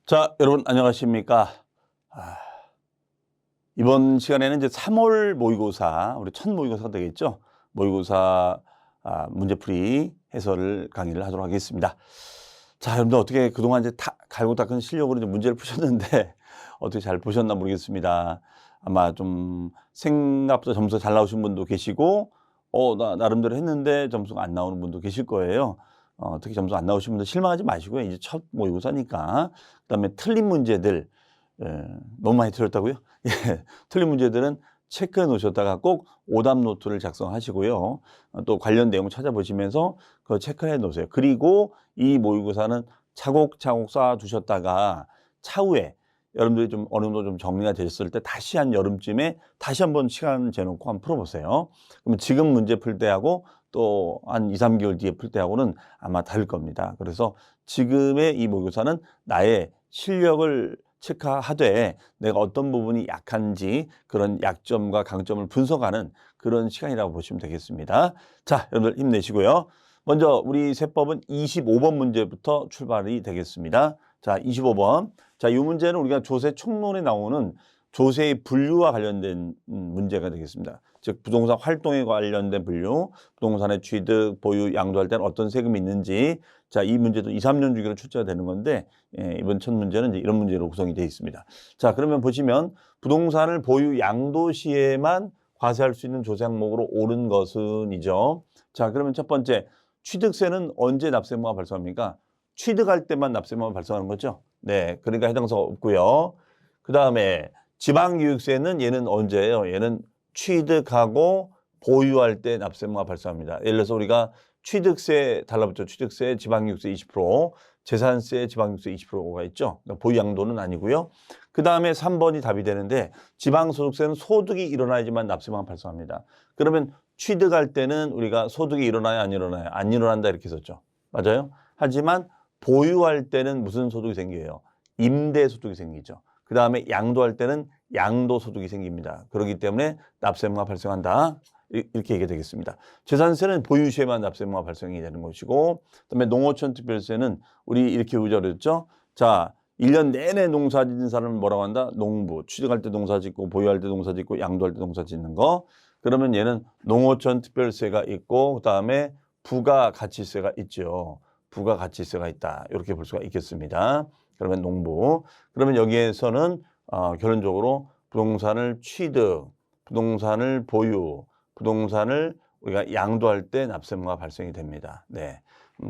자, 여러분 안녕하십니까? 아, 이번 시간에는 이제 3월 모의고사, 우리 첫 모의고사가 되겠죠? 모의고사 문제풀이 해설 강의를 하도록 하겠습니다. 자, 여러분들 어떻게 그동안 이제 갈고 닦은 실력으로 이제 문제를 푸셨는데 어떻게 잘 보셨나 모르겠습니다. 아마 좀 생각보다 점수가 잘 나오신 분도 계시고, 나름대로 했는데 점수가 안 나오는 분도 계실 거예요. 특히 점수 안 나오신 분들 실망하지 마시고요. 이제 첫 모의고사니까. 그다음에 틀린 문제들, 너무 많이 틀렸다고요? 예, 틀린 문제들은 체크해 놓으셨다가 꼭 오답 노트를 작성하시고요. 또 관련 내용 찾아보시면서 그거 체크해 놓으세요. 그리고 이 모의고사는 차곡차곡 쌓아 두셨다가 차후에 여러분들이 좀 어느 정도 좀 정리가 되셨을 때 다시 한 여름쯤에 다시 한번 시간 재놓고 한번 풀어보세요. 그러면 지금 문제 풀 때하고 또 한 2, 3개월 뒤에 풀 때하고는 아마 다를 겁니다. 그래서 지금의 이 모의고사는 나의 실력을 체크하되 내가 어떤 부분이 약한지 그런 약점과 강점을 분석하는 그런 시간이라고 보시면 되겠습니다. 자, 여러분들 힘내시고요. 먼저 우리 세법은 25번 문제부터 출발이 되겠습니다. 자, 25번. 자, 이 문제는 우리가 조세 총론에 나오는 조세의 분류와 관련된 문제가 되겠습니다. 즉 부동산 활동에 관련된 분류, 부동산의 취득, 보유, 양도할 때는 어떤 세금이 있는지. 자, 이 문제도 2, 3년 주기로 출제가 되는 건데 이번 첫 문제는 이제 이런 문제로 구성이 되어 있습니다. 자, 그러면 보시면 부동산을 보유, 양도 시에만 과세할 수 있는 조세 항목으로 옳은 것은이죠. 자, 그러면 첫 번째, 취득세는 언제 납세의무가 발생합니까? 취득할 때만 납세의무가 발생하는 거죠. 네, 그러니까 해당사가 없고요. 그 다음에 지방교육세는 얘는 언제예요? 얘는 취득하고 보유할 때 납세의무가 발생합니다. 예를 들어서 우리가 취득세 달라붙죠. 취득세, 지방교육세 20%, 재산세, 지방교육세 20%가 있죠. 그러니까 보유 양도는 아니고요. 그 다음에 3번이 답이 되는데 지방소득세는 소득이 일어나야지만 납세의무가 발생합니다. 그러면 취득할 때는 우리가 소득이 일어나요? 안 일어나요? 안 일어난다 이렇게 썼죠. 맞아요? 하지만 보유할 때는 무슨 소득이 생겨요? 임대소득이 생기죠. 그 다음에 양도할 때는 양도소득이 생깁니다. 그렇기 때문에 납세의무가 발생한다. 이렇게 얘기가 되겠습니다. 재산세는 보유 시에만 납세의무가 발생이 되는 것이고, 그다음에 농어촌 특별세는 우리 이렇게 우절했죠. 자, 1년 내내 농사 짓는 사람은 뭐라고 한다? 농부. 취득할 때 농사 짓고, 보유할 때 농사 짓고, 양도할 때 농사 짓는 거. 그러면 얘는 농어촌 특별세가 있고, 그다음에 부가가치세가 있죠. 부가가치세가 있다. 이렇게 볼 수가 있겠습니다. 그러면 농부. 그러면 여기에서는 결론적으로 부동산을 취득, 부동산을 보유, 부동산을 우리가 양도할 때 납세의무가 발생이 됩니다. 네,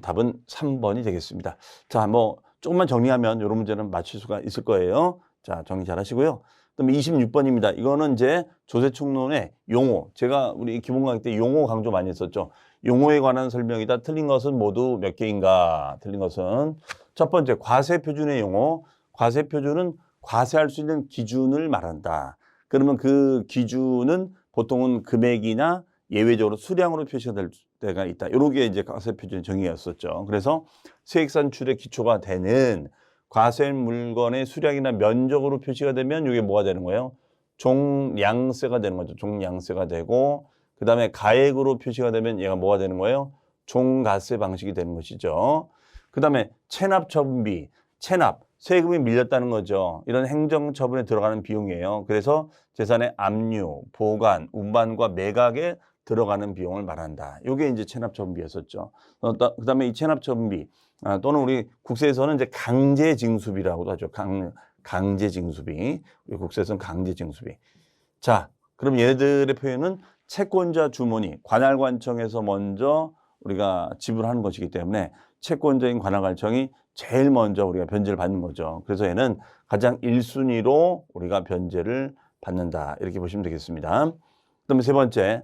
답은 3번이 되겠습니다. 자, 뭐 조금만 정리하면 이런 문제는 맞출 수가 있을 거예요. 자, 정리 잘 하시고요. 그다음에 26번입니다. 이거는 이제 조세총론의 용어. 제가 우리 기본 강의 때 용어 강조 많이 했었죠. 용어에 관한 설명이다. 틀린 것은 모두 몇 개인가? 틀린 것은 첫 번째, 과세표준의 용어. 과세표준은 과세할 수 있는 기준을 말한다. 그러면 그 기준은 보통은 금액이나 예외적으로 수량으로 표시가 될 때가 있다. 이렇게 이제 과세표준의 정의였었죠. 그래서 세액산출의 기초가 되는 과세 물건의 수량이나 면적으로 표시가 되면 이게 뭐가 되는 거예요? 종량세가 되는 거죠. 종량세가 되고, 그 다음에 가액으로 표시가 되면 얘가 뭐가 되는 거예요? 종가세 방식이 되는 것이죠. 그 다음에 체납처분비, 체납, 세금이 밀렸다는 거죠. 이런 행정처분에 들어가는 비용이에요. 그래서 재산의 압류, 보관, 운반과 매각에 들어가는 비용을 말한다. 이게 이제 체납처분비였었죠. 그 다음에 이 체납처분비, 또는 우리 국세에서는 이제 강제징수비라고도 하죠. 강제징수비. 우리 국세에서는 강제징수비. 자, 그럼 얘네들의 표현은 채권자 주머니, 관할관청에서 먼저 우리가 지불하는 것이기 때문에 채권자인 관할관청이 제일 먼저 우리가 변제를 받는 거죠. 그래서 얘는 가장 1순위로 우리가 변제를 받는다. 이렇게 보시면 되겠습니다. 그다음에 세 번째,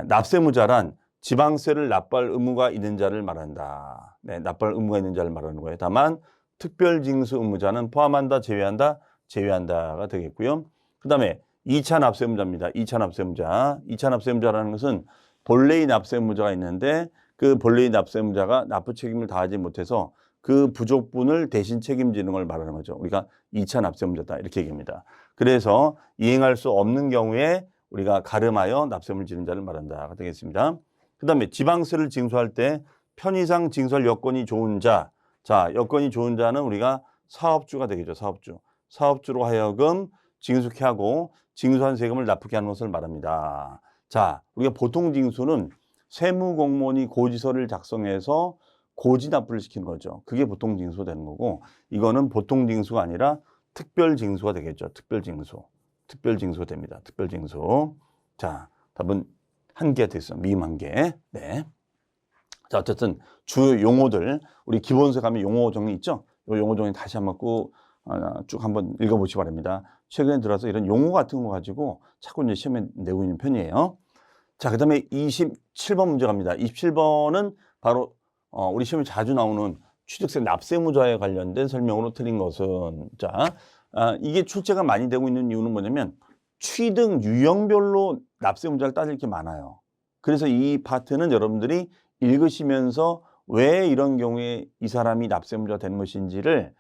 납세무자란 지방세를 납부할 의무가 있는 자를 말한다. 네, 납부할 의무가 있는 자를 말하는 거예요. 다만 특별징수 의무자는 포함한다, 제외한다, 제외한다가 되겠고요. 그다음에 2차 납세의무자입니다. 2차 납세의무자. 2차 납세의무자라는 것은 본래의 납세의무자가 있는데 그 본래의 납세의무자가 납부 책임을 다하지 못해서 그 부족분을 대신 책임지는 걸 말하는 거죠. 우리가 2차 납세의무자다 이렇게 얘기합니다. 그래서 이행할 수 없는 경우에 우리가 가름하여 납세의무를 지는 자를 말한다가 되겠습니다. 그 다음에 지방세를 징수할 때 편의상 징수할 여건이 좋은 자. 자, 여건이 좋은 자는 우리가 사업주가 되겠죠. 사업주. 사업주로 하여금 징수케 하고 징수한 세금을 납부케 하는 것을 말합니다. 자, 우리가 보통 징수는 세무공무원이 고지서를 작성해서 고지 납부를 시키는 거죠. 그게 보통 징수가 되는 거고, 이거는 보통 징수가 아니라 특별 징수가 되겠죠. 특별 징수. 특별 징수가 됩니다. 특별 징수. 자, 답은 한 개가 되겠습니다. 미음 한 개. 네. 자, 어쨌든 주요 용어들, 우리 기본서에 가면 용어 정리 있죠? 이 용어 정리 다시 한번 쭉 한번 읽어보시기 바랍니다. 최근에 들어서 이런 용어 같은 거 가지고 자꾸 이제 시험에 내고 있는 편이에요. 자, 그 다음에 27번 문제 갑니다. 27번은 바로 우리 시험에 자주 나오는 취득세 납세무자에 관련된 설명으로 틀린 것은, 자, 이게 출제가 많이 되고 있는 이유는 뭐냐면 취득 유형별로 납세무자를 따질 게 많아요. 그래서 이 파트는 여러분들이 읽으시면서 왜 이런 경우에 이 사람이 납세무자가 되는 것인지를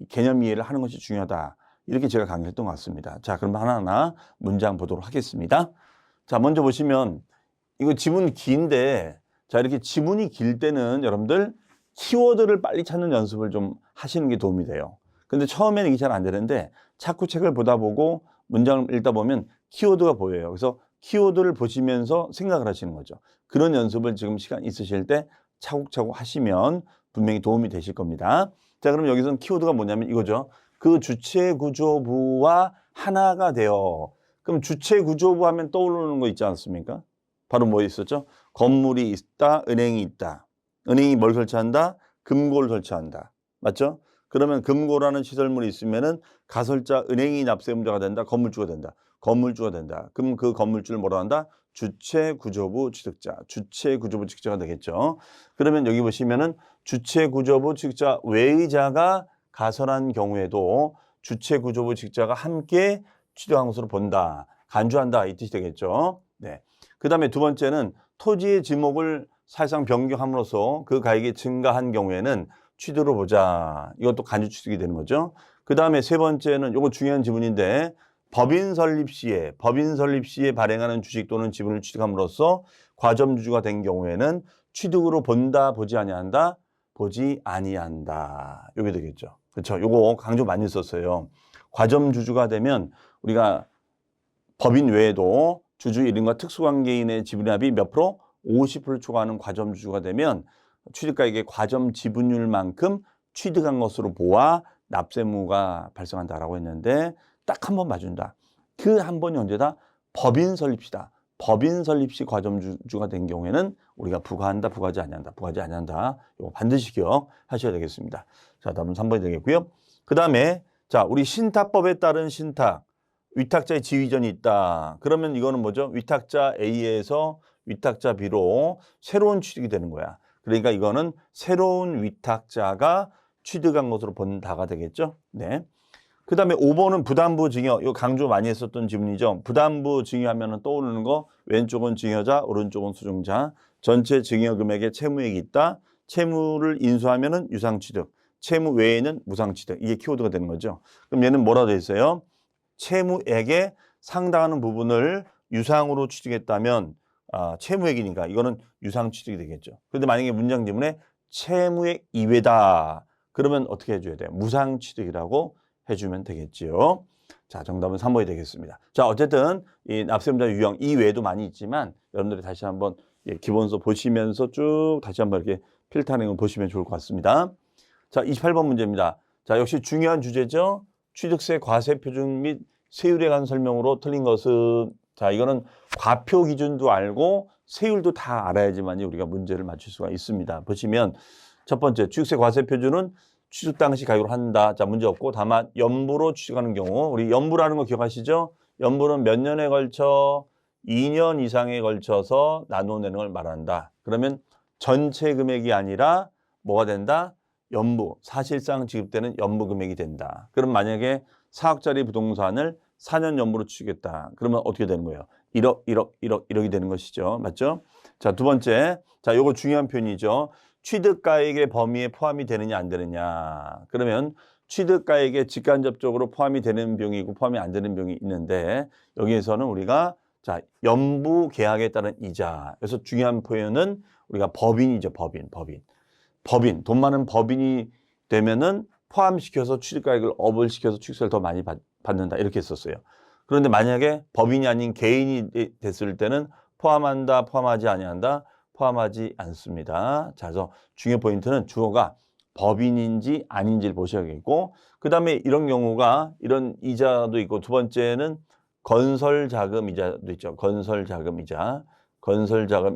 개념 이해를 하는 것이 중요하다. 이렇게 제가 강조했던 것 같습니다. 자, 그럼 하나하나 문장 보도록 하겠습니다. 자, 먼저 보시면 이거 지문 긴데, 자, 이렇게 지문이 길 때는 여러분들 키워드를 빨리 찾는 연습을 좀 하시는 게 도움이 돼요. 근데 처음에는 이게 잘 안 되는데 자꾸 책을 보다 보고 문장을 읽다 보면 키워드가 보여요. 그래서 키워드를 보시면서 생각을 하시는 거죠. 그런 연습을 지금 시간 있으실 때 차곡차곡 하시면 분명히 도움이 되실 겁니다. 자, 그럼 여기서는 키워드가 뭐냐면 이거죠. 그 주체구조부와 하나가 되어. 그럼 주체구조부 하면 떠오르는 거 있지 않습니까? 바로 뭐 있었죠? 건물이 있다, 은행이 있다. 은행이 뭘 설치한다? 금고를 설치한다. 맞죠? 그러면 금고라는 시설물이 있으면은 가설자 은행이 납세무자가 된다, 건물주가 된다. 건물주가 된다. 그럼 그 건물주를 뭐라 한다? 주체구조부 취득자. 주체구조부 취득자가 되겠죠. 그러면 여기 보시면은 주체구조부 취득자 외의자가 가설한 경우에도 주체구조부 취득자가 함께 취득한 것으로 본다. 간주한다. 이 뜻이 되겠죠. 네. 그 다음에 두 번째는 토지의 지목을 사실상 변경함으로써 그 가액이 증가한 경우에는 취득으로 보자. 이것도 간주 취득이 되는 거죠. 그 다음에 세 번째는 이거 중요한 지문인데 법인 설립 시에 발행하는 주식 또는 지분을 취득함으로써 과점주주가 된 경우에는 취득으로 본다, 보지 아니한다, 보지 아니한다. 이게 되겠죠. 그렇죠. 요거 강조 많이 썼어요. 과점주주가 되면 우리가 법인 외에도 주주 1인과 특수관계인의 지분합이 몇 프로? 50%를 초과하는 과점주주가 되면 취득가액의 과점 지분율만큼 취득한 것으로 보아 납세무가 발생한다라고 했는데 딱 한 번 봐준다. 그 한 번이 언제다? 법인 설립시다. 법인 설립 시 과점주주가 된 경우에는 우리가 부과한다, 부과하지 아니한다, 부과하지 아니한다. 이거 반드시 기억하셔야 되겠습니다. 자, 다음은 3번이 되겠고요. 그 다음에 자, 우리 신탁법에 따른 신탁. 위탁자의 지위전이 있다. 그러면 이거는 뭐죠? 위탁자 A에서 위탁자 B로 새로운 취득이 되는 거야. 그러니까 이거는 새로운 위탁자가 취득한 것으로 본다가 되겠죠. 네. 그 다음에 5번은 부담부 증여. 이거 강조 많이 했었던 지문이죠. 부담부 증여하면 떠오르는 거 왼쪽은 증여자, 오른쪽은 수증자. 전체 증여 금액에 채무액이 있다. 채무를 인수하면 유상취득. 채무 외에는 무상취득. 이게 키워드가 되는 거죠. 그럼 얘는 뭐라고 돼 있어요? 채무액에 상당하는 부분을 유상으로 취득했다면 채무액이니까 이거는 유상취득이 되겠죠. 그런데 만약에 문장 지문에 채무액 이외다. 그러면 어떻게 해줘야 돼요? 무상취득이라고 해주면 되겠지요. 자, 정답은 3번이 되겠습니다. 자, 어쨌든 이 납세무자 유형 이외에도 많이 있지만 여러분들이 다시 한번 기본서 보시면서 쭉 다시 한번 이렇게 필터링을 보시면 좋을 것 같습니다. 자, 28번 문제입니다. 자, 역시 중요한 주제죠. 취득세 과세 표준 및 세율에 관한 설명으로 틀린 것은, 자, 이거는 과표 기준도 알고 세율도 다 알아야지만 우리가 문제를 맞출 수가 있습니다. 보시면 첫 번째 취득세 과세 표준은 취득 당시 가격으로 한다. 자, 문제 없고 다만 연부로 취득하는 경우, 우리 연부라는 거 기억하시죠? 연부는 몇 년에 걸쳐 2년 이상에 걸쳐서 나눠내는 걸 말한다. 그러면 전체 금액이 아니라 뭐가 된다? 연부, 사실상 지급되는 연부 금액이 된다. 그럼 만약에 4억짜리 부동산을 4년 연부로 취득했다. 그러면 어떻게 되는 거예요? 1억이 되는 것이죠. 맞죠? 자, 두 번째. 자, 요거 중요한 표현이죠. 취득가액의 범위에 포함이 되느냐 안 되느냐. 그러면 취득가액에 직간접적으로 포함이 되는 비용이고 포함이 안 되는 비용이 있는데 여기에서는 우리가 자, 연부 계약에 따른 이자. 그래서 중요한 표현은 우리가 법인이죠. 법인. 돈 많은 법인이 되면은 포함시켜서 취득가액을 업을 시켜서 취득세를 더 많이 받는다 이렇게 했었어요. 그런데 만약에 법인이 아닌 개인이 됐을 때는 포함한다, 포함하지 아니한다, 포함하지 않습니다. 자, 그래서 중요 포인트는 주어가 법인인지 아닌지를 보셔야겠고, 그 다음에 이런 경우가 이런 이자도 있고, 두 번째는 건설자금 이자도 있죠. 건설자금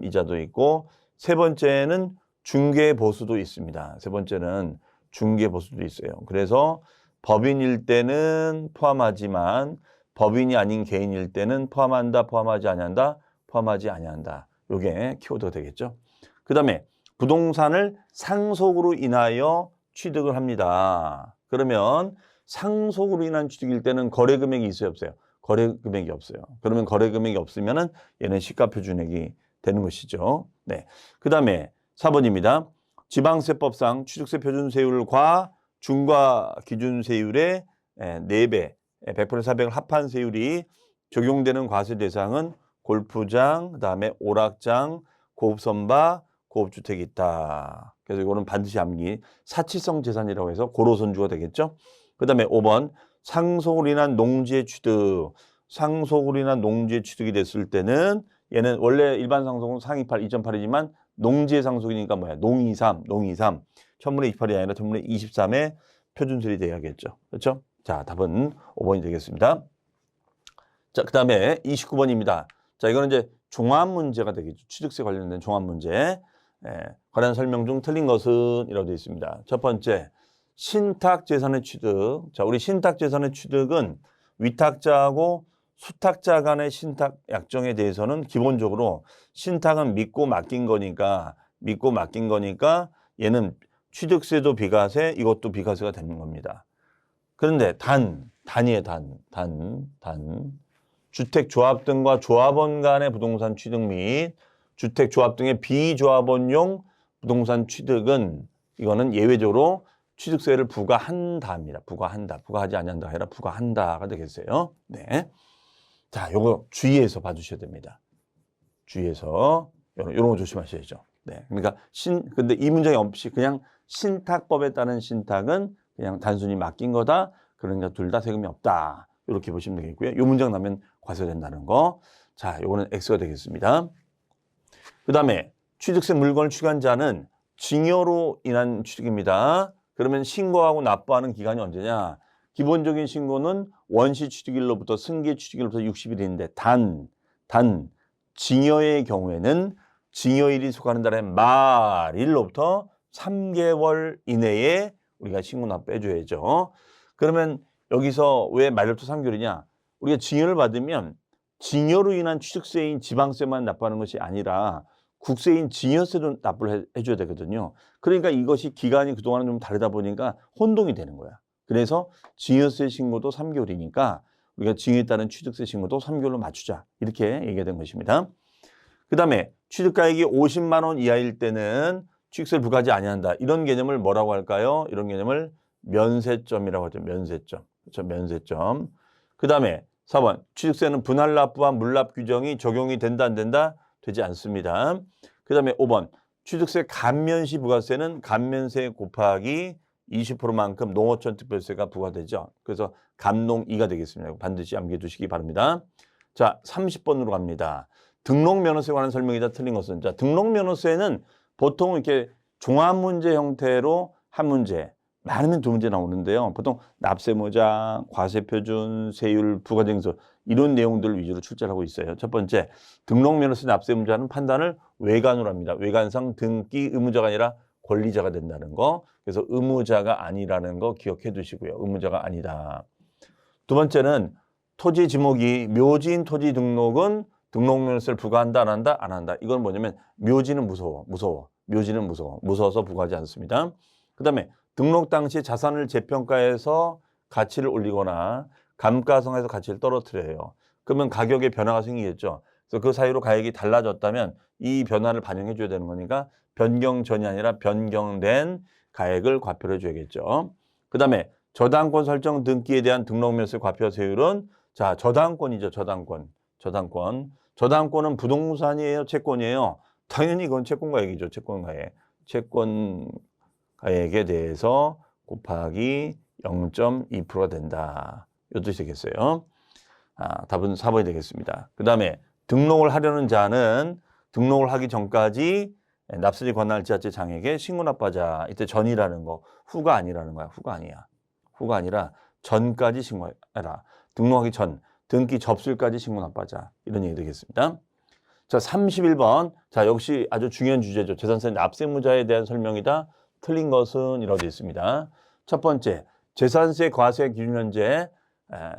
이자도 있고, 세 번째는 중개보수도 있습니다. 세 번째는 중개보수도 있어요. 그래서 법인일 때는 포함하지만 법인이 아닌 개인일 때는 포함한다, 포함하지 아니한다, 포함하지 아니한다. 이게 키워드가 되겠죠. 그 다음에 부동산을 상속으로 인하여 취득을 합니다. 그러면 상속으로 인한 취득일 때는 거래 금액이 있어요, 없어요? 거래 금액이 없어요. 그러면 거래 금액이 없으면은 얘는 시가표준액이 되는 것이죠. 네. 그 다음에 4번입니다. 지방세법상 취득세 표준세율과 중과 기준세율의 4배, 100% 400을 합한 세율이 적용되는 과세 대상은 골프장, 그다음에 오락장, 고급선바, 고급주택이 있다. 그래서 이거는 반드시 암기. 사치성 재산이라고 해서 고로선주가 되겠죠. 그다음에 5번 상속으로 인한 농지의 취득. 상속으로 인한 농지의 취득이 됐을 때는 얘는 원래 일반 상속은 상위팔 2.8이지만 농지의 상속이니까 뭐야? 농23. 1000분의 28이 아니라 1000분의 23의 표준세율이 돼야겠죠. 그렇죠? 자, 답은 5번이 되겠습니다. 자, 그 다음에 29번입니다. 자, 이거는 이제 종합 문제가 되겠죠. 취득세 관련된 종합 문제. 관련 설명 중 틀린 것은 이라고 되어 있습니다. 첫 번째, 신탁재산의 취득. 자, 우리 신탁재산의 취득은 위탁자하고 수탁자 간의 신탁 약정에 대해서는 기본적으로 신탁은 믿고 맡긴 거니까 얘는 취득세도 비과세, 이것도 비과세가 되는 겁니다. 그런데 단이에요, 단. 주택조합 등과 조합원 간의 부동산 취득 및 주택조합 등의 비조합원용 부동산 취득은 이거는 예외적으로 취득세를 부과한다입니다. 부과하지 않는다 아니라 부과한다가 되겠어요. 네. 자, 요거 주의해서 봐주셔야 됩니다. 주의해서 요런 거 조심하셔야죠. 네. 그러니까 근데 이 문장이 없이 그냥 신탁법에 따른 신탁은 그냥 단순히 맡긴 거다. 그러니까 둘 다 세금이 없다. 이렇게 보시면 되겠고요. 이 문장 나면 과세된다는 거. 자, 요거는 X가 되겠습니다. 그 다음에 취득세 물건을 취득한 자는 징여로 인한 취득입니다. 그러면 신고하고 납부하는 기간이 언제냐? 기본적인 신고는 원시 취득일로부터 승계 취득일로부터 60일인데 단 징여의 경우에는 징여일이 속하는 달의 말일로부터 3개월 이내에 우리가 신고 납부해줘야죠. 그러면 여기서 왜 말일부터 3개월이냐? 우리가 징여를 받으면 징여로 인한 취득세인 지방세만 납부하는 것이 아니라 국세인 징여세도 납부를 해줘야 되거든요. 그러니까 이것이 기간이 그동안은 좀 다르다 보니까 혼동이 되는 거야. 그래서 징여세 신고도 3개월이니까 우리가 징여에 따른 취득세 신고도 3개월로 맞추자. 이렇게 얘기가 된 것입니다. 그 다음에 취득가액이 50만 원 이하일 때는 취득세를 부과하지 아니한다. 이런 개념을 뭐라고 할까요? 이런 개념을 면세점이라고 하죠. 면세점. 그렇죠? 면세점. 그 다음에 4번 취득세는 분할 납부와 물납 규정이 적용이 된다 안 된다? 되지 않습니다. 그 다음에 5번 취득세 감면시 부가세는 감면세 곱하기 20%만큼 농어촌 특별세가 부과되죠. 그래서 감농2가 되겠습니다. 반드시 암기해 두시기 바랍니다. 자, 30번으로 갑니다. 등록면허세에 관한 설명이다 틀린 것은. 자, 등록면허세는 보통 이렇게 종합문제 형태로 한 문제, 많으면 두 문제 나오는데요. 보통 납세모장, 과세표준, 세율, 부가징수 이런 내용들 위주로 출제를 하고 있어요. 첫 번째, 등록면허세 납세문자는 판단을 외관으로 합니다. 외관상 등기 의무자가 아니라 권리자가 된다는 거. 그래서 의무자가 아니라는 거 기억해 두시고요. 의무자가 아니다. 두 번째는 토지 지목이 묘지인 토지 등록은 등록면허세를 부과한다 안 한다? 안 한다. 이건 뭐냐면 묘지는 무서워. 묘지는 무서워서 부과하지 않습니다. 그 다음에 등록 당시 자산을 재평가해서 가치를 올리거나 감가상에서 가치를 떨어뜨려요. 그러면 가격에 변화가 생기겠죠. 그래서 그 사이로 가격이 달라졌다면 이 변화를 반영해 줘야 되는 거니까 변경 전이 아니라 변경된 가액을 과표를 해줘야겠죠. 그 다음에 저당권 설정 등기에 대한 등록면허세 과표 세율은 자 저당권이죠. 저당권은 부동산이에요, 채권이에요. 당연히 이건 채권가액이죠. 채권가액에 대해서 곱하기 0.2%가 된다. 이 뜻이 되겠어요. 답은 4번이 되겠습니다. 그 다음에 등록을 하려는 자는 등록을 하기 전까지 납세지 권한을 지자체 장에게 신고 납부하자. 이때 전이라는 거 후가 아니라는 거야. 후가 아니야. 후가 아니라 전까지 신고해라. 등록하기 전, 등기 접수일까지 신고 납부하자. 이런 얘기 되겠습니다. 자, 31번. 자, 역시 아주 중요한 주제죠. 재산세 납세무자에 대한 설명이다. 틀린 것은 이라고 되어 있습니다. 첫 번째, 재산세 과세 기준 현재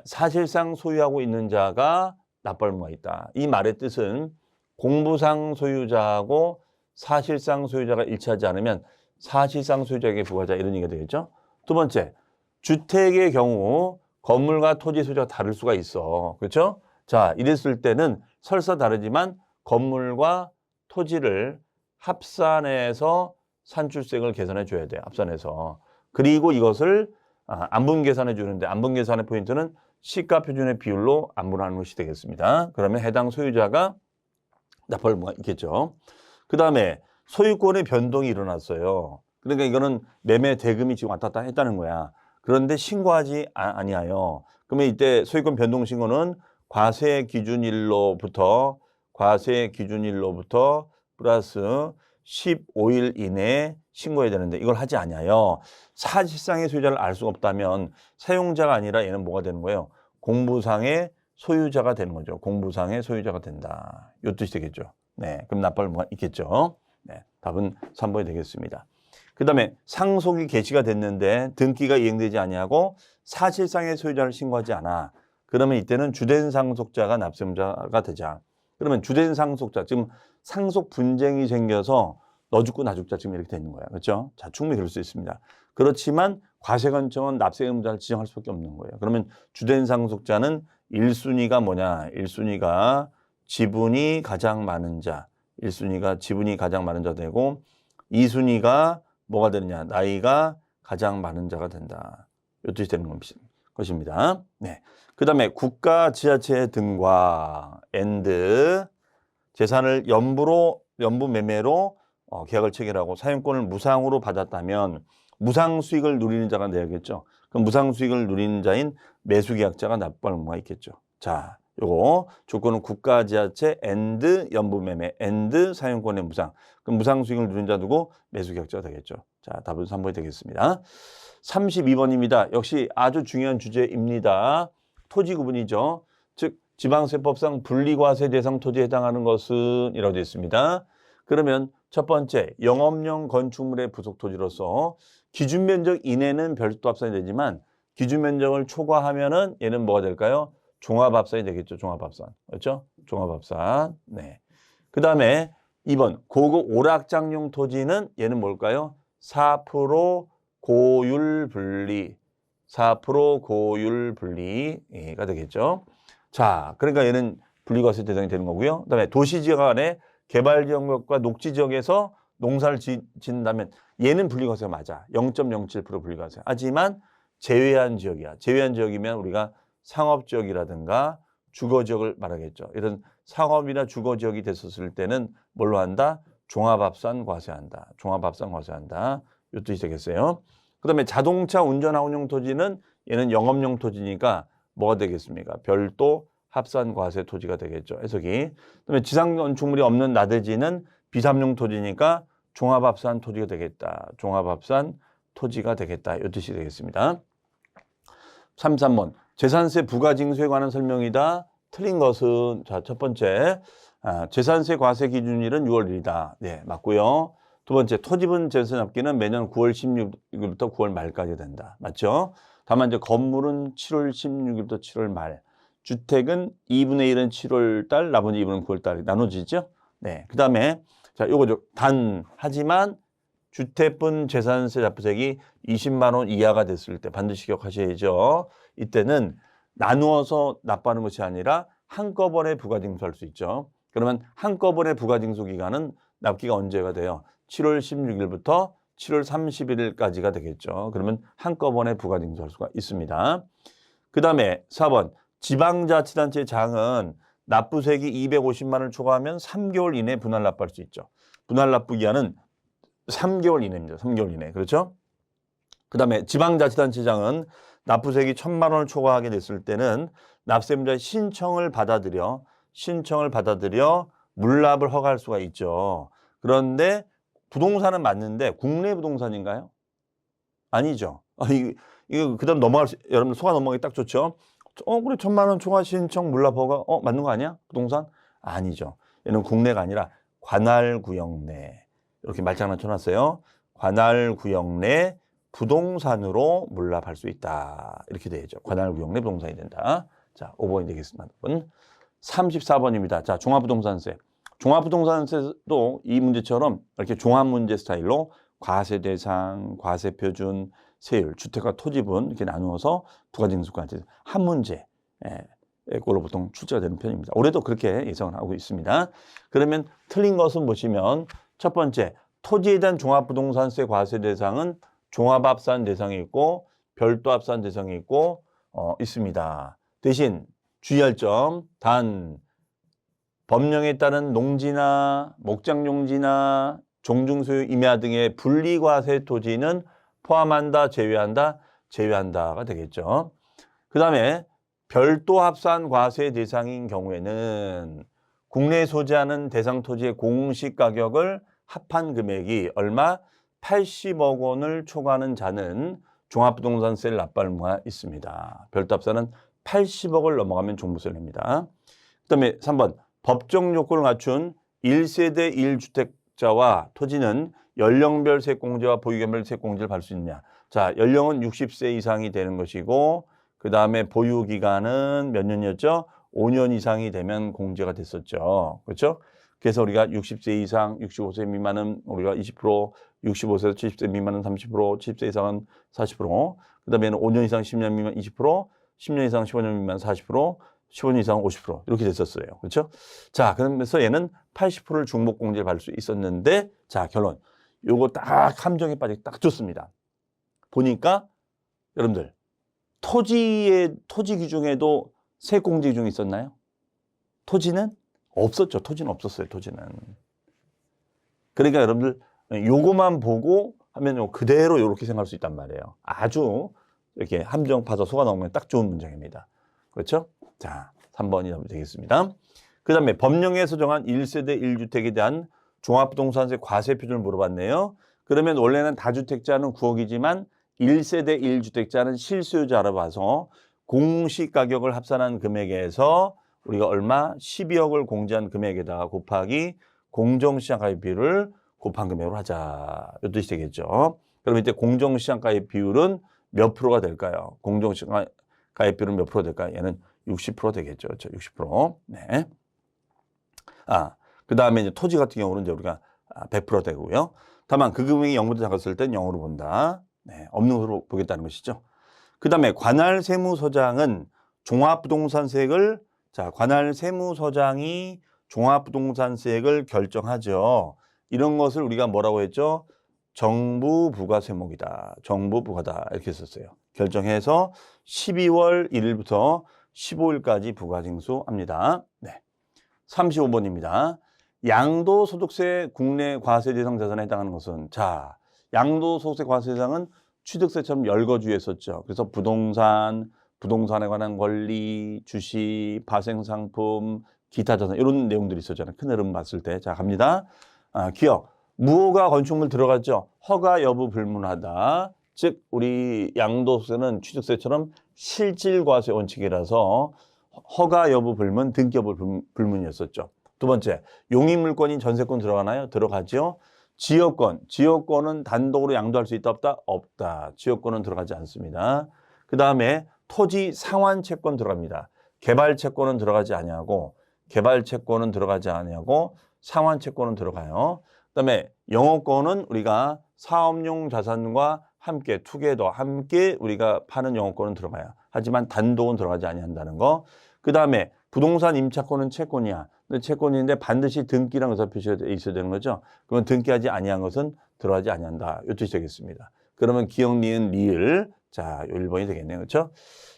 사실상 소유하고 있는 자가 납부할 의무가 있다. 이 말의 뜻은 공부상 소유자하고 사실상 소유자가 일치하지 않으면 사실상 소유자에게 부과하자 이런 얘기가 되겠죠. 두 번째, 주택의 경우 건물과 토지 소유자가 다를 수가 있어. 그렇죠? 자, 이랬을 때는 설사 다르지만 건물과 토지를 합산해서 산출세를 계산해 줘야 돼요. 합산해서. 그리고 이것을 안분 계산해 주는데 안분 계산의 포인트는 시가 표준의 비율로 안분하는 것이 되겠습니다. 그러면 해당 소유자가 납부할 의무가 있겠죠. 그 다음에 소유권의 변동이 일어났어요. 그러니까 이거는 매매 대금이 지금 왔다 갔다 했다는 거야. 그런데 신고하지 아니하여. 그러면 이때 소유권 변동 신고는 과세 기준일로부터 플러스 15일 이내에 신고해야 되는데 이걸 하지 아니하여 사실상의 소유자를 알 수가 없다면 사용자가 아니라 얘는 뭐가 되는 거예요? 공부상의 소유자가 되는 거죠. 공부상의 소유자가 된다. 이 뜻이 되겠죠. 네, 그럼 납부할 의무가 있겠죠. 네, 답은 3번이 되겠습니다. 그 다음에 상속이 개시가 됐는데 등기가 이행되지 아니하고 사실상의 소유자를 신고하지 않아. 그러면 이때는 주된 상속자가 납세무자가 되자. 그러면 주된 상속자, 지금 상속 분쟁이 생겨서 너 죽고 나 죽자 지금 이렇게 되는 거야. 그렇죠? 자, 충분히 그럴 수 있습니다. 그렇지만 과세관청은 납세 의무자를 지정할 수밖에 없는 거예요. 그러면 주된 상속자는 1순위가 뭐냐? 1순위가 지분이 가장 많은 자. 1순위가 지분이 가장 많은 자 되고 2순위가 뭐가 되느냐? 나이가 가장 많은 자가 된다. 이 뜻이 되는 것입니다. 네. 그 다음에 국가 지자체 등과 재산을 연부 매매로 계약을 체결하고 사용권을 무상으로 받았다면 무상 수익을 누리는 자가 내야겠죠. 그럼 무상 수익을 누리는 자인 매수계약자가 납부할 의무가 있겠죠. 자, 요거 조건은 국가 지자체 연부 매매 사용권의 무상. 그럼 무상 수익을 누리는 자 두고 매수계약자가 되겠죠. 자, 답은 3번이 되겠습니다. 32번입니다. 역시 아주 중요한 주제입니다. 토지 구분이죠. 즉 지방세법상 분리과세 대상 토지에 해당하는 것은 이라고 되어 있습니다. 그러면 첫 번째 영업용 건축물의 부속 토지로서 기준 면적 이내는 별도 합산이 되지만 기준 면적을 초과하면은 얘는 뭐가 될까요? 종합합산이 되겠죠. 종합합산. 그렇죠? 종합합산. 네. 그 다음에 2번 고급 오락장용 토지는 얘는 뭘까요? 4% 고율 분리. 4% 고율 분리가 되겠죠. 자, 그러니까 얘는 분리과세 대상이 되는 거고요. 그다음에 도시지역 안에 개발지역과 녹지지역에서 농사를 짓는다면 얘는 분리과세가 맞아. 0.07% 분리과세. 하지만 제외한 지역이야. 제외한 지역이면 우리가 상업지역이라든가 주거지역을 말하겠죠. 이런 상업이나 주거지역이 됐었을 때는 뭘로 한다? 종합합산 과세한다. 종합합산 과세한다. 이 뜻이 되겠어요. 그 다음에 자동차 운전하원용 토지는 얘는 영업용 토지니까 뭐가 되겠습니까? 별도 합산과세 토지가 되겠죠. 해석이. 그다음에 지상건축물이 없는 나대지는 비삼용 토지니까 종합합산 토지가 되겠다. 종합합산 토지가 되겠다. 이 뜻이 되겠습니다. 33번 재산세 부가징수에 관한 설명이다. 틀린 것은 자, 첫 번째 재산세 과세 기준일은 6월 1일이다. 네, 맞고요. 두 번째, 토지분 재산세 납기는 매년 9월 16일부터 9월 말까지 된다. 맞죠? 다만 이제 건물은 7월 16일부터 7월 말, 주택은 2분의 1은 7월 달, 나머지 2분은 9월 달 나눠지죠? 네. 그 다음에, 자, 요거죠. 하지만 주택분 재산세 납부액이 20만 원 이하가 됐을 때 반드시 기억하셔야죠. 이때는 나누어서 납부하는 것이 아니라 한꺼번에 부가징수할 수 있죠. 그러면 한꺼번에 부가징수 기간은 납기가 언제가 돼요? 7월 16일부터 7월 31일까지가 되겠죠. 그러면 한꺼번에 부가징수할 수가 있습니다. 그 다음에 4번 지방자치단체 장은 납부세액이 250만 원을 초과하면 3개월 이내에 분할 납부할 수 있죠. 분할 납부 기한은 3개월 이내입니다. 3개월 이내. 그렇죠? 그다음에 지방자치단체장은 납부세액이 1,000만 원을 초과하게 됐을 때는 납세자의 신청을 받아들여 물납을 허가할 수가 있죠. 그런데 부동산은 맞는데 국내 부동산인가요? 아니죠. 이거 그다음 여러분들 속아 넘어가기 딱 좋죠. 그래 1,000만 원 초과 신청 물납 허가 맞는 거 아니야? 부동산? 아니죠. 얘는 국내가 아니라 관할 구역 내 이렇게 말장난 쳐놨어요. 관할 구역 내 부동산으로 물납할 수 있다. 이렇게 되죠. 관할 구역 내 부동산이 된다. 자, 5번이 되겠습니다. 34번입니다. 자, 종합부동산세. 종합부동산세도 이 문제처럼 이렇게 종합문제 스타일로 과세 대상, 과세 표준, 세율, 주택과 토지분 이렇게 나누어서 두 가지 징수까지 한 문제 꼴로 보통 출제가 되는 편입니다. 올해도 그렇게 예상을 하고 있습니다. 그러면 틀린 것은 보시면 첫 번째, 토지에 대한 종합부동산세 과세 대상은 종합합산 대상이 있고 별도 합산 대상이 있고 있습니다. 대신 주의할 점, 단 법령에 따른 농지나 목장용지나 종중소유 임야 등의 분리과세 토지는 포함한다, 제외한다가 되겠죠. 그 다음에 별도 합산 과세 대상인 경우에는 국내에 소지하는 대상 토지의 공시 가격을 합한 금액이 얼마? 80억 원을 초과하는 자는 종합부동산세를 납부할 의무가 있습니다. 별도 합산은 80억을 넘어가면 종부세를 냅니다. 그 다음에 3번, 법정 요건을 갖춘 1세대 1주택자와 토지는 연령별 세공제와 보유견별 세공제를 받을 수 있느냐. 자, 연령은 60세 이상이 되는 것이고 그 다음에 보유기간은 몇 년이었죠? 5년 이상이 되면 공제가 됐었죠. 그렇죠? 그래서 우리가 60세 이상, 65세 미만은 우리가 20%, 65세에서 70세 미만은 30%, 70세 이상은 40%, 그 다음에는 5년 이상 10년 미만 20%, 10년 이상 15년 미만 40%, 15년 이상 50% 이렇게 됐었어요. 그렇죠? 자, 그러면서 얘는 80%를 중복공제를 받을 수 있었는데 자, 결론. 요거 딱 함정에 빠지기 딱 좋습니다. 보니까 여러분들 토지 규정에도 세공제 규정이 있었나요? 토지는 없었죠. 토지는 없었어요. 토지는. 그러니까 여러분들 요거만 보고 하면 그대로 이렇게 생각할 수 있단 말이에요. 아주 이렇게 함정 파서 속아 넣으면 딱 좋은 문장입니다. 그렇죠? 자, 3번이 되겠습니다. 그 다음에 법령에서 정한 1세대 1주택에 대한 종합부동산세 과세 표준을 물어봤네요. 그러면 원래는 다주택자는 9억이지만 1세대 1주택자는 실수요자로 봐서 공시가격을 합산한 금액에서 우리가 얼마? 12억을 공제한 금액에다가 곱하기 공정시장가액 비율을 곱한 금액으로 하자. 이 뜻이 되겠죠. 그럼 이제 공정시장가액 비율은 몇 프로가 될까요? 공정시장가액 비율은 몇 프로 될까요? 얘는 60% 되겠죠. 그렇죠? 60%. 네. 그 다음에 이제 토지 같은 경우는 이제 우리가 100% 되고요. 다만 그 금액이 0보다 작았을 땐 0으로 본다. 네. 없는 것으로 보겠다는 것이죠. 그 다음에 관할세무서장은 종합부동산세액을 관할세무서장이 종합부동산세액을 결정하죠. 이런 것을 우리가 뭐라고 했죠? 정부 부과 세목이다. 정부 부과다. 이렇게 썼어요. 결정해서 12월 1일부터 15일까지 부과징수합니다. 네. 35번입니다. 양도소득세 국내 과세 대상 자산에 해당하는 것은 자, 양도소득세 과세 대상은 취득세처럼 열거주의했었죠. 그래서 부동산에 관한 권리, 주식, 파생상품, 기타 자산 이런 내용들이 있었잖아요. 큰 흐름 봤을 때. 자, 갑니다. 기억. 무허가 건축물 들어갔죠. 허가 여부 불문하다. 즉 우리 양도소득세는 취득세처럼 실질과세 원칙이라서 허가 여부 불문, 등기 여부 불문이었었죠. 두 번째, 용익물권인 전세권 들어가나요? 들어가죠. 지역권은 단독으로 양도할 수 있다 없다? 없다. 지역권은 들어가지 않습니다. 그 다음에 토지 상환채권 들어갑니다. 개발채권은 들어가지 아니하고 상환채권은 들어가요. 그 다음에 영업권은 우리가 사업용 자산과 함께 투게더 함께 우리가 파는 영업권은 들어가요. 하지만 단독은 들어가지 아니한다는 거. 그 다음에 부동산 임차권은 채권이야. 근데 채권인데 반드시 등기랑 의사 표시가 있어야 되는 거죠. 그러면 등기하지 아니한 것은 들어가지 아니한다. 이 뜻이 되겠습니다. 그러면 기억, 니은, 리을. 자, 1번이 되겠네요. 그렇죠?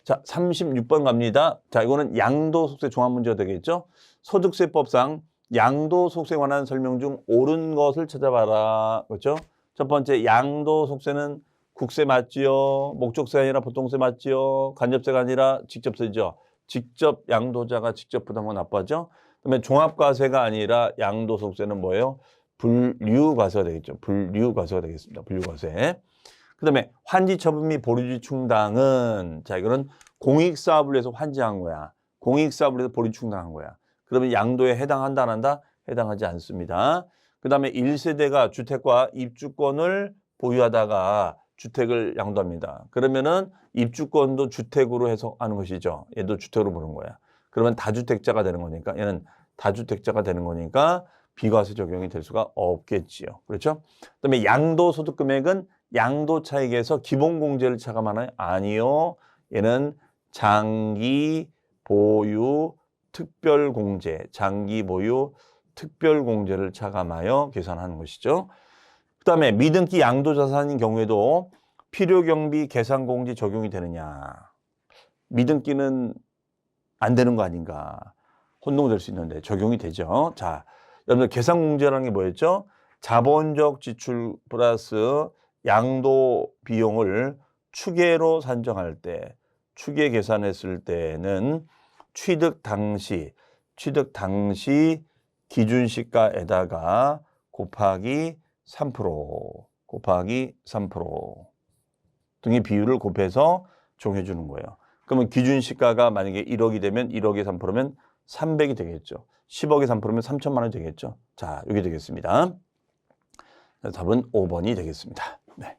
자, 36번 갑니다. 자, 이거는 양도소득세 종합문제가 되겠죠? 소득세법상 양도소득세에 관한 설명 중 옳은 것을 찾아봐라. 그렇죠? 첫 번째, 양도소득세는 국세 맞지요? 목적세 아니라 보통세 맞지요? 간접세가 아니라 직접세죠. 직접 양도자가 직접 부담하면 나빠죠. 그다음에 종합과세가 아니라 양도소득세는 뭐예요? 분류과세가 되겠죠. 분류과세가 되겠습니다. 분류과세. 그다음에 환지처분 및 보류지 충당은 자 이거는 공익사업을 위해서 환지한 거야. 공익사업을 위해서 보류 충당한 거야. 그러면 양도에 해당한다 안 한다? 해당하지 않습니다. 그다음에 1세대가 주택과 입주권을 보유하다가 주택을 양도합니다. 그러면은 입주권도 주택으로 해석하는 것이죠. 얘도 주택으로 보는 거야. 그러면 다주택자가 되는 거니까 얘는 다주택자가 되는 거니까 비과세 적용이 될 수가 없겠지요. 그렇죠? 그다음에 양도소득 금액은 양도 차익에서 기본공제를 차감하나요? 아니요. 얘는 장기 보유 특별공제, 장기 보유 특별공제를 차감하여 계산하는 것이죠. 그다음에 미등기 양도자산인 경우에도 필요경비 계산공제 적용이 되느냐. 미등기는 안 되는 거 아닌가. 혼동될 수 있는데 적용이 되죠. 자, 여러분들 계산공제라는 게 뭐였죠? 자본적 지출 플러스 양도 비용을 추계로 산정할 때, 추계 계산했을 때는 취득 당시 기준시가에다가 곱하기 3% 등의 비율을 곱해서 적용해 주는 거예요. 그러면 기준시가가 만약에 1억이 되면 1억에 3%면 300이 되겠죠. 10억에 3%면 3천만 원이 되겠죠. 자, 여기 되겠습니다. 답은 5번이 되겠습니다. 네.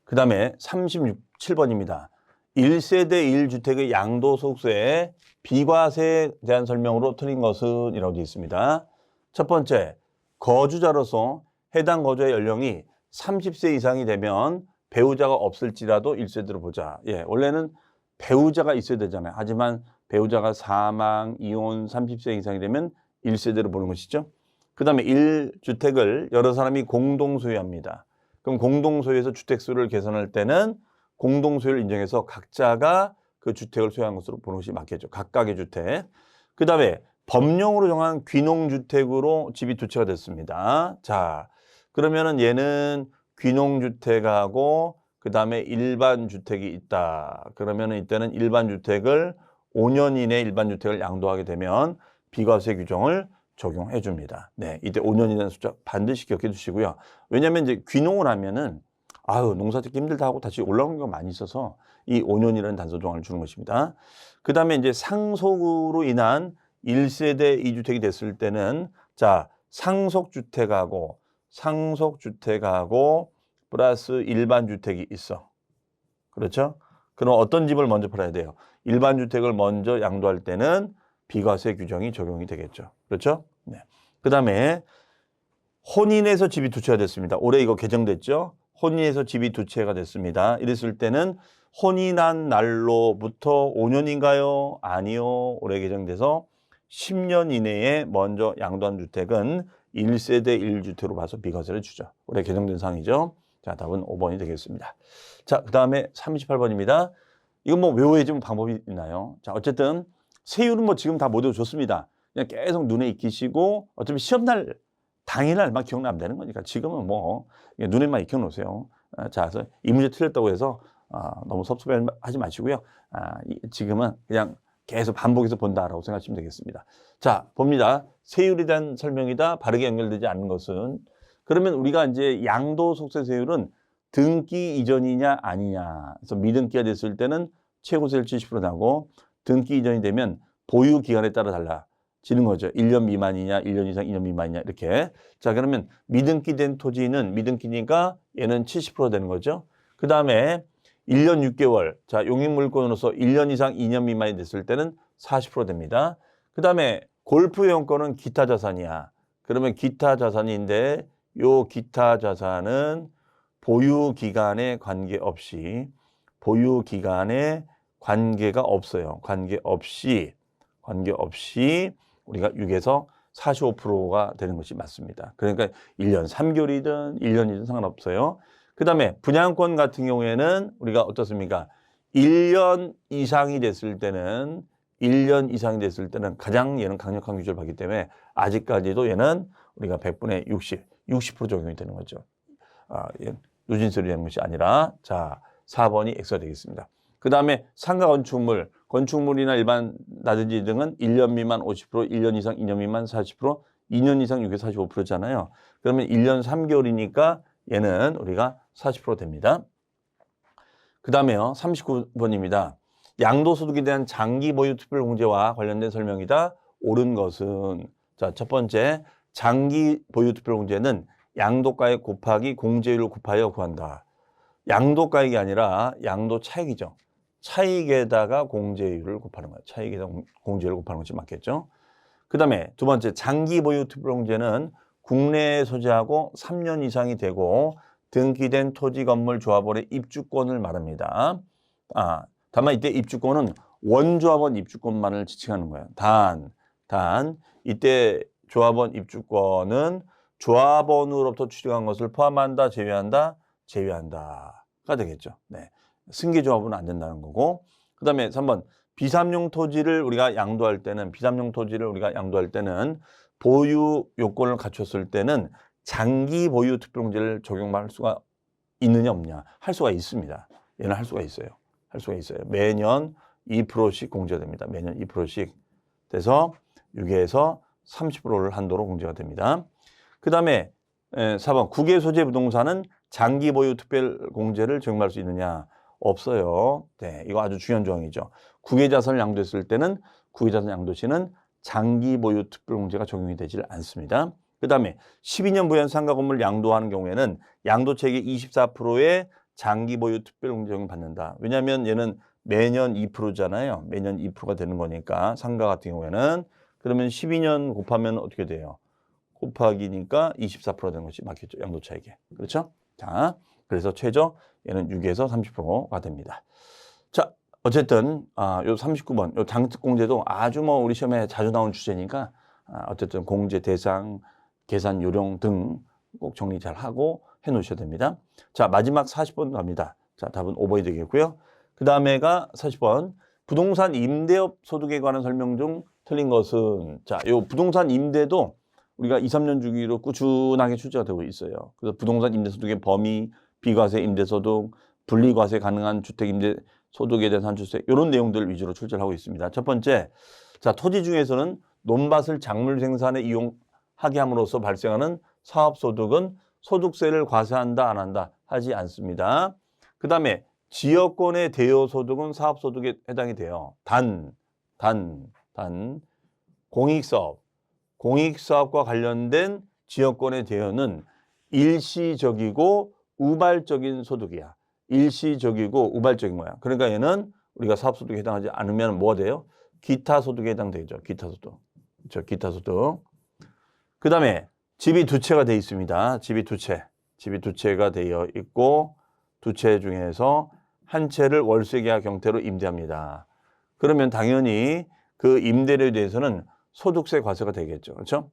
그 다음에 37번입니다. 1세대 1주택의 양도소득세에 비과세에 대한 설명으로 틀린 것은 이라고 되어 있습니다. 첫 번째, 거주자로서 해당 거주의 연령이 30세 이상이 되면 배우자가 없을지라도 1세대로 보자. 예, 원래는 배우자가 있어야 되잖아요. 하지만 배우자가 사망, 이혼, 30세 이상이 되면 1세대로 보는 것이죠. 그 다음에 1주택을 여러 사람이 공동 소유합니다. 그럼 공동 소유에서 주택수를 계산할 때는 공동 소유를 인정해서 각자가 그 주택을 소유한 것으로 보는 것이 맞겠죠. 각각의 주택. 그 다음에 법령으로 정한 귀농주택으로 집이 두 채가 됐습니다. 자, 그러면은 얘는 귀농주택하고 그 다음에 일반 주택이 있다. 그러면은 이때는 일반 주택을 5년 이내 일반 주택을 양도하게 되면 비과세 규정을 적용해 줍니다. 네, 이때 5년 이내는 숫자 반드시 기억해 주시고요. 왜냐하면 이제 귀농을 하면은 아유 농사 짓기 힘들다 하고 다시 올라오는 경우가 많이 있어서 이 5년이라는 단서 조항을 주는 것입니다. 그 다음에 이제 상속으로 인한 1세대 2주택이 됐을 때는 자 상속주택하고 플러스 일반 주택이 있어. 그렇죠? 그럼 어떤 집을 먼저 팔아야 돼요? 일반 주택을 먼저 양도할 때는 비과세 규정이 적용이 되겠죠. 그렇죠? 네. 그 다음에 혼인해서 집이 두 채가 됐습니다. 올해 이거 개정됐죠? 혼인해서 집이 두 채가 됐습니다. 이랬을 때는 혼인한 날로부터 5년인가요? 아니요. 올해 개정돼서 10년 이내에 먼저 양도한 주택은 1세대 1주택으로 봐서 비과세를 주죠. 올해 개정된 사항이죠. 자, 답은 5번이 되겠습니다. 자, 그 다음에 38번입니다. 이건 뭐 외워야지 방법이 있나요? 자, 어쨌든 세율은 뭐 지금 다 못 외워줬습니다. 그냥 계속 눈에 익히시고 어차피 시험날 당일날만 기억나면 되는 거니까 지금은 뭐 눈에만 익혀놓으세요. 자, 그래서 이 문제 틀렸다고 해서 너무 섭섭해하지 마시고요. 지금은 그냥 계속 반복해서 본다라고 생각하시면 되겠습니다. 자, 봅니다. 세율에 대한 설명이다. 바르게 연결되지 않는 것은 그러면 우리가 이제 양도소득세 세율은 등기 이전이냐 아니냐. 그래서 미등기가 됐을 때는 최고세율 70% 나고 등기 이전이 되면 보유 기간에 따라 달라지는 거죠. 1년 미만이냐, 1년 이상, 2년 미만이냐 이렇게. 자, 그러면 미등기 된 토지는 미등기니까 얘는 70% 되는 거죠. 그 다음에 1년 6개월. 자, 용익물권으로서 1년 이상 2년 미만이 됐을 때는 40% 됩니다. 그 다음에 골프 이용권은 기타 자산이야. 그러면 기타 자산인데 요 기타 자산은 보유 기간에 관계없이 관계가 없어요. 관계없이 우리가 6에서 45%가 되는 것이 맞습니다. 그러니까 1년 3개월이든 1년이든 상관없어요. 그 다음에 분양권 같은 경우에는 우리가 어떻습니까? 1년 이상이 됐을 때는 가장 얘는 강력한 규제를 받기 때문에 아직까지도 얘는 우리가 100분의 60% 적용이 되는 거죠. 누진세로 되는 것이 아니라 자 4번이 X가 되겠습니다. 그 다음에 상가 건축물, 건축물이나 일반 나든지 등은 1년 미만 50%, 1년 이상 2년 미만 40%, 2년 이상 6에 45%잖아요. 그러면 1년 3개월이니까 얘는 우리가 40% 됩니다. 그 다음에요. 39번입니다. 양도소득에 대한 장기 보유 특별 공제와 관련된 설명이다. 옳은 것은 자, 첫 번째 장기 보유 특별 공제는 양도가액 곱하기 공제율을 곱하여 구한다. 양도가액이 아니라 양도 차익이죠. 차익에다가 공제율을 곱하는 거예요. 차익에다가 공제율을 곱하는 것이 맞겠죠. 그 다음에 두 번째 장기 보유 특별 공제는 국내에 소재하고 3년 이상이 되고 등기된 토지 건물 조합원의 입주권을 말합니다. 다만 이때 입주권은 원조합원 입주권만을 지칭하는 거예요. 단 이때 조합원 입주권은 조합원으로부터 취득한 것을 포함한다, 제외한다가 되겠죠. 네. 승계조합은 안 된다는 거고. 그 다음에 3번 비삼용 토지를 우리가 양도할 때는 보유 요건을 갖췄을 때는 장기 보유 특별공제를 적용할 수가 있느냐 없냐? 할 수가 있습니다. 얘는 할 수가 있어요. 매년 2%씩 공제가 됩니다. 매년 2%씩 돼서 6에서 30%를 한도로 공제가 됩니다. 그 다음에 4번 국외 소재 부동산은 장기 보유 특별 공제를 적용할 수 있느냐? 없어요. 네, 이거 아주 중요한 조항이죠. 국외 자산을 양도했을 때는 국외 자산 양도 시는 장기 보유 특별 공제가 적용이 되질 않습니다. 그 다음에 12년 부연 상가 건물 양도하는 경우에는 양도채액의 24%의 장기 보유 특별 공제 적용 받는다. 왜냐하면 얘는 매년 2%잖아요. 매년 2%가 되는 거니까 상가 같은 경우에는 그러면 12년 곱하면 어떻게 돼요? 곱하기니까 24% 되는 것이 맞겠죠. 양도차익에. 그렇죠? 자, 그래서 최저 얘는 6에서 30%가 됩니다. 자, 어쨌든 요 39번 요 당특 공제도 아주 뭐 우리 시험에 자주 나온 주제니까 어쨌든 공제 대상, 계산 요령 등 꼭 정리 잘 하고 해 놓으셔야 됩니다. 자, 마지막 40번 갑니다. 자, 답은 5번이 되겠고요. 그 다음에가 40번 부동산 임대업 소득에 관한 설명 중 틀린 것은 자, 요 부동산 임대도 우리가 2, 3년 주기로 꾸준하게 출제가 되고 있어요. 그래서 부동산 임대소득의 범위, 비과세 임대소득, 분리과세 가능한 주택 임대 소득에 대한 산출세 이런 내용들 위주로 출제를 하고 있습니다. 첫 번째, 자 토지 중에서는 논밭을 작물 생산에 이용하게 함으로써 발생하는 사업소득은 소득세를 과세한다 안 한다 하지 않습니다. 그 다음에 지역권의 대여소득은 사업소득에 해당이 돼요. 단 공익사업과 관련된 지역권의 대여는 일시적이고 우발적인 소득이야. 일시적이고 우발적인 거야. 그러니까 얘는 우리가 사업소득에 해당하지 않으면 뭐가 돼요? 기타 소득에 해당되죠. 기타 소득. 그렇죠? 기타 소득. 그 다음에 집이 두 채가 되어 있습니다. 집이 두 채가 되어 있고 두 채 중에서 한 채를 월세계약 형태로 임대합니다. 그러면 당연히 그 임대료에 대해서는 소득세 과세가 되겠죠. 그렇죠?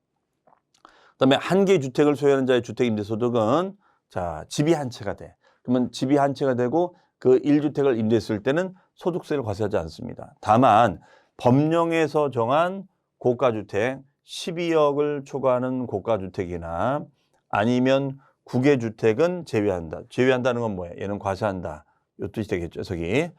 그다음에 한 개 주택을 소유하는 자의 주택 임대 소득은 자, 집이 한 채가 돼. 그러면 집이 한 채가 되고 그 1주택을 임대했을 때는 소득세를 과세하지 않습니다. 다만 법령에서 정한 고가주택 12억을 초과하는 고가주택이나 아니면 국외주택은 제외한다. 제외한다는 건 뭐예요? 얘는 과세한다. 이 뜻이 되겠죠. 저기.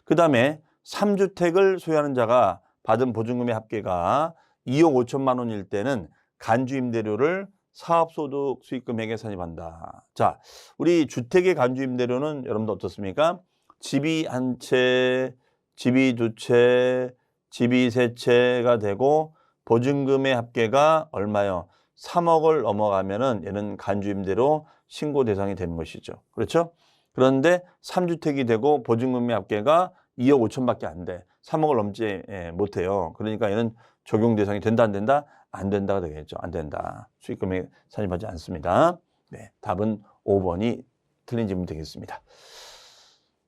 그다음에 3주택을 소유하는 자가 받은 보증금의 합계가 2억 5천만 원일 때는 간주임대료를 사업소득 수익금액에 산입한다. 자, 우리 주택의 간주임대료는 여러분들 어떻습니까? 집이 한 채, 집이 두 채, 집이 세 채가 되고 보증금의 합계가 얼마요? 3억을 넘어가면은 얘는 간주임대로 신고 대상이 되는 것이죠. 그렇죠? 그런데 3주택이 되고 보증금의 합계가 2억 5천밖에 안 돼. 3억을 넘지 못해요. 그러니까 얘는 적용 대상이 된다 안 된다? 안 된다가 되겠죠. 안 된다. 수익금액 산입하지 않습니다. 네, 답은 5번이 틀린 질문이 되겠습니다.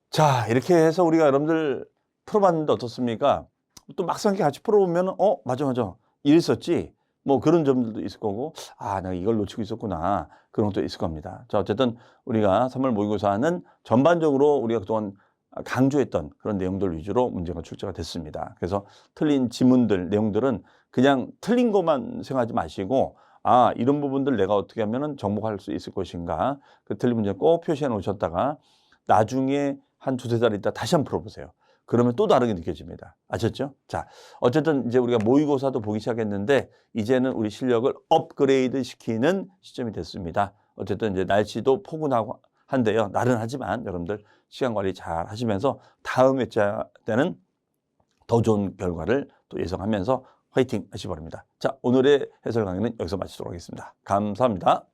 자, 이렇게 해서 우리가 여러분들 풀어봤는데 어떻습니까? 또 막상 같이 풀어보면 맞아 이랬었지. 뭐 그런 점들도 있을 거고 내가 이걸 놓치고 있었구나. 그런 것도 있을 겁니다. 자, 어쨌든 우리가 3월 모의고사는 전반적으로 우리가 그동안 강조했던 그런 내용들 위주로 문제가 출제가 됐습니다. 그래서 틀린 지문들, 내용들은 그냥 틀린 것만 생각하지 마시고 아, 이런 부분들 내가 어떻게 하면은 정복할 수 있을 것인가. 그 틀린 문제 꼭 표시해 놓으셨다가 나중에 한 두세 달 있다 다시 한번 풀어보세요. 그러면 또 다르게 느껴집니다. 아셨죠? 자, 어쨌든 이제 우리가 모의고사도 보기 시작했는데 이제는 우리 실력을 업그레이드 시키는 시점이 됐습니다. 어쨌든 이제 날씨도 포근하고 한데요. 나른하지만 여러분들 시간 관리 잘 하시면서 다음 회차 때는 더 좋은 결과를 또 예상하면서 화이팅 하시기 바랍니다. 자, 오늘의 해설 강의는 여기서 마치도록 하겠습니다. 감사합니다.